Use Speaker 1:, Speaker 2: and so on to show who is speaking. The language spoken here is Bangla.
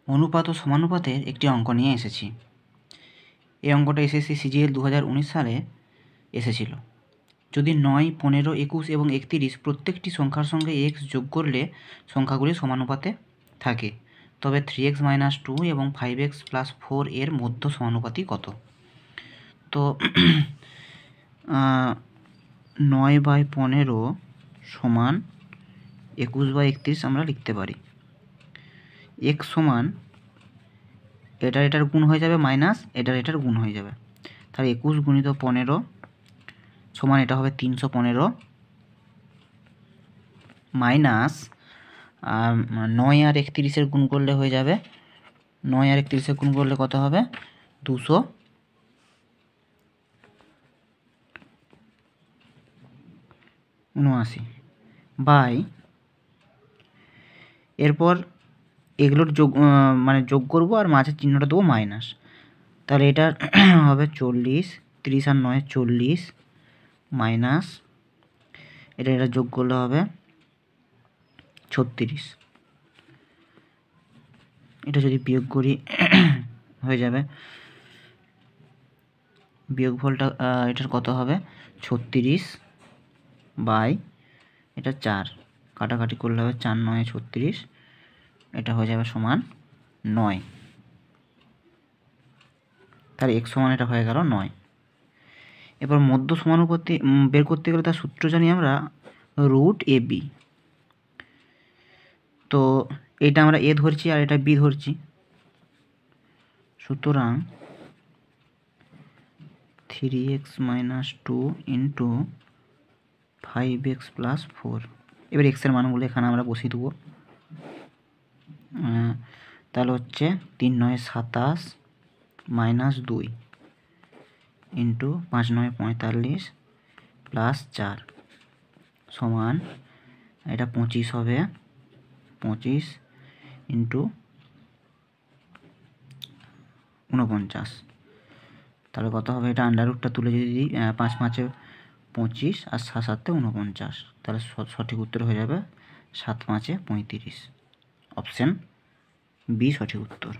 Speaker 1: অনুপাত ও সমানুপাতের একটি অঙ্ক নিয়ে এসেছি। এই অঙ্কটা এসএসসি সিজিএল 2019 সালে এসেছিল। যদি 9, 15, 21 এবং 31 প্রত্যেকটি সংখ্যার সঙ্গে x যোগ করলে সংখ্যাগুলি সমানুপাতে থাকে, তবে 3x - 2 এবং 5x + 4 এর মধ্য সমানুপাতি কত? তো 9/15 সমান 21/31 আমরা লিখতে পারি। x সমান এটার গুণ হয়ে যাবে মাইনাস এটার গুণ হয়ে যাবে, তাহলে 21 × 15 সমান এটা হবে 315 মাইনাস 9 আর 31-এর গুণ করলে হয়ে যাবে 9 আর 31-এর গুণ করলে কত হবে 279 বাই এরপর এগুলোর যোগ যোগ করব আর মাঝের চিহ্নটা দেবো মাইনাস, তাহলে এটা হবে 40, 30 আর 9 40 মাইনাস এটা যোগ করলে হবে 36। এটা যদি বিয়োগ করি হয়ে যাবে বিয়োগফলটা এটার কত হবে 36 বাই এটা 4 কাটাকাটি করলে হবে 4 9 36, এটা হয়ে যাবে সমান 9। তার x সমান এটা হয়ে গেল 9। এবার মধ্য সমানুপাতি বের করতে গেলে তার সূত্র জানি আমরা √ab। তো এটা আমরা a ধরছি আর এটা b ধরছি, সুতরাং 3x - 2 × 5x + 4। এবার x এর মানগুলো এখানে আমরা বসিয়ে দেবো। তাহলে হচ্ছে 3 9 27 - 2 × 5 9 45 + 4 সমান এটা 25 হবে 25 × 49। তাহলে কত হবে এটা আন্ডাররুটটা তুলে যদি দিই 5 5 25 আর 7 7 49, তাহলে সঠিক উত্তর হয়ে যাবে 7 5 35। অপশান বি সঠিক উত্তর।